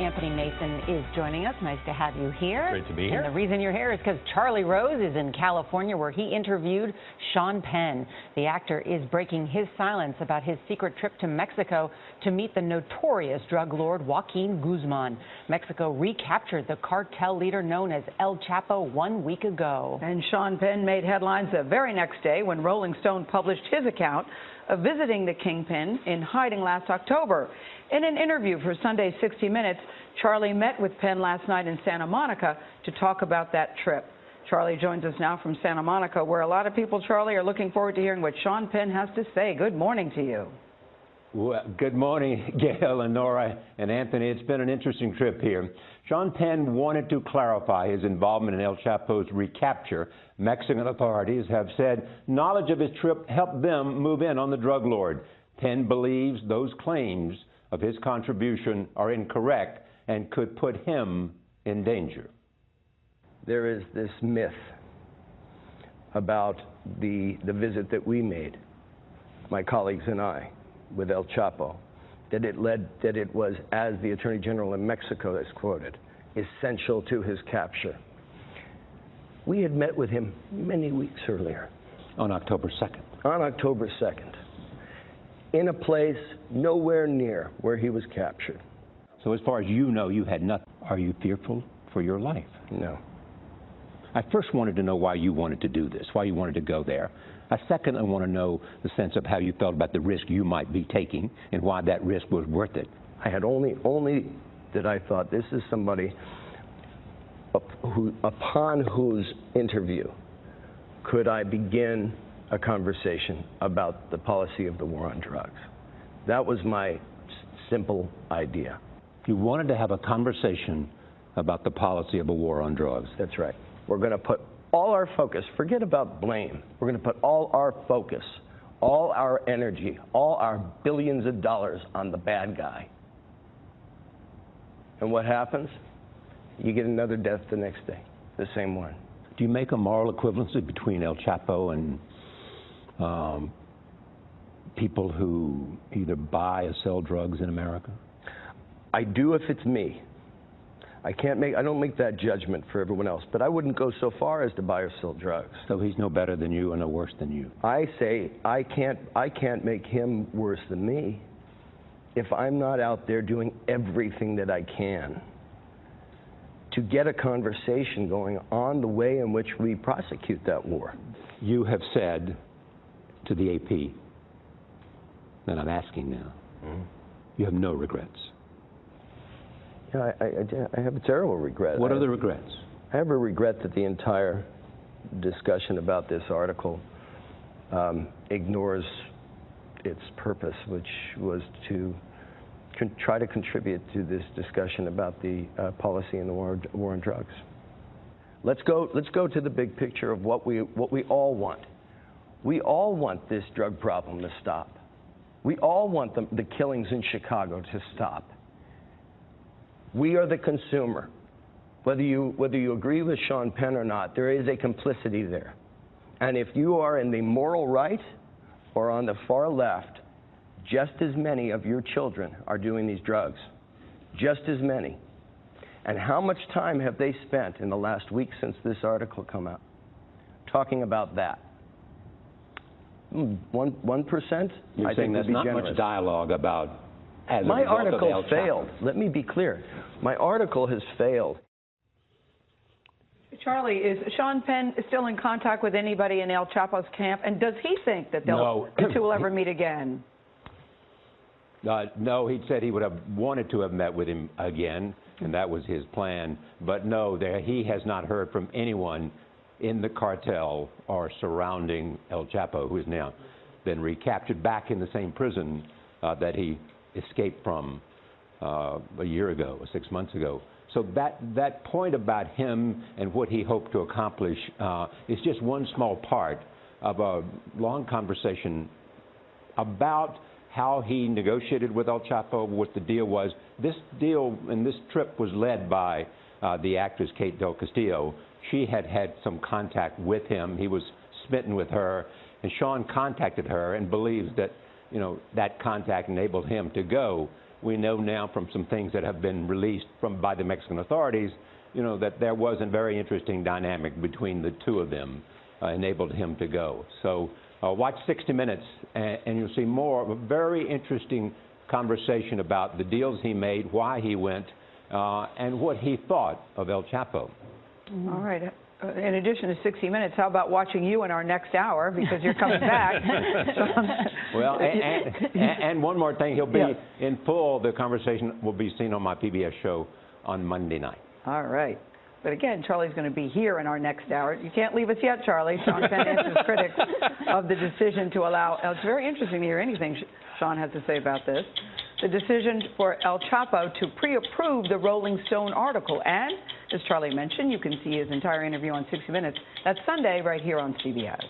Anthony Mason is joining us. Nice to have you here. Great to be here. And the reason you're here is because Charlie Rose is in California, where he interviewed Sean Penn. The actor is breaking his silence about his secret trip to Mexico to meet the notorious drug lord Joaquin Guzman. Mexico recaptured the cartel leader known as El Chapo 1 week ago. And Sean Penn made headlines the very next day when Rolling Stone published his account of visiting the kingpin in hiding last October. In an interview for Sunday's 60 Minutes, Charlie met with Penn last night in Santa Monica to talk about that trip. Charlie joins us now from Santa Monica, where a lot of people, Charlie, are looking forward to hearing what Sean Penn has to say. Good morning to you. Well, good morning, Gail and Nora and Anthony. It's been an interesting trip here. Sean Penn wanted to clarify his involvement in El Chapo's recapture. Mexican authorities have said knowledge of his trip helped them move in on the drug lord. Penn believes those claims of his contribution are incorrect and could put him in danger. There is this myth about the visit that we made, my colleagues and I, with El Chapo, that it was, as the Attorney General in Mexico has quoted, essential to his capture. We had met with him many weeks earlier. On October 2nd. On October 2nd, in a place nowhere near where he was captured. So as far as you know, you had nothing. Are you fearful for your life? No. I first wanted to know why you wanted to do this, why you wanted to go there. Second, I want to know the sense of how you felt about the risk you might be taking and why that risk was worth it. I had only that I thought this is somebody upon whose interview could I begin a conversation about the policy of the war on drugs. That was my simple idea. You wanted to have a conversation about the policy of a war on drugs. That's right. We're going to put all our focus, forget about blame, we're going to put all our focus, all our energy, all our billions of dollars on the bad guy. And what happens? You get another death the next day, the same one. Do you make a moral equivalency between El Chapo and people who either buy or sell drugs in America? I do if it's me. I don't make that judgment for everyone else, but I wouldn't go so far as to buy or sell drugs. So he's no better than you and no worse than you. I say I can't make him worse than me if I'm not out there doing everything that I can to get a conversation going on the way in which we prosecute that war. You have said to the AP, that I'm asking now, you have no regrets. Yeah, I have a terrible regret. What are the regrets? I have a regret that the entire discussion about this article ignores its purpose, which was to try to contribute to this discussion about the policy in the war on drugs. Let's go to the big picture of what we all want. We all want this drug problem to stop. We all want the killings in Chicago to stop. We are the consumer. Whether you agree with Sean Penn or not, there is a complicity there. And if you are in the moral right or on the far left, just as many of your children are doing these drugs. Just as many. And how much time have they spent in the last week since this article came out talking about that? 1%? You're saying there's not much dialogue about as my article failed. Let me be clear. My article has failed. Charlie, is Sean Penn still in contact with anybody in El Chapo's camp? And does he think that the two will ever meet again? No, he said he would have wanted to have met with him again, and that was his plan. But no, he has not heard from anyone in the cartel or surrounding El Chapo, who has now been recaptured back in the same prison that he escaped from a year ago, 6 months ago. So that point about him and what he hoped to accomplish is just one small part of a long conversation about how he negotiated with El Chapo, what the deal was. This deal and this trip was led by the actress Kate del Castillo. She had had some contact with him. He was smitten with her, and Sean contacted her and believes that, you know, that contact enabled him to go. we know now from some things that have been released by the Mexican authorities, you know, that there was a very interesting dynamic between the two of them, enabled him to go. So watch 60 Minutes, and you'll see more of a very interesting conversation about the deals he made, why he went, and what he thought of El Chapo. All right. In addition to 60 Minutes, how about watching you in our next hour, because you're coming back? Well, and one more thing, he'll be in full, the conversation will be seen on my PBS show on Monday night. All right. But again, Charlie's going to be here in our next hour. You can't leave us yet, Charlie. Sean Penn answers critics of the decision to allow. It's very interesting to hear anything Sean has to say about this. The decision for El Chapo to pre-approve the Rolling Stone article. And, as Charlie mentioned, you can see his entire interview on 60 Minutes. That's Sunday right here on CBS.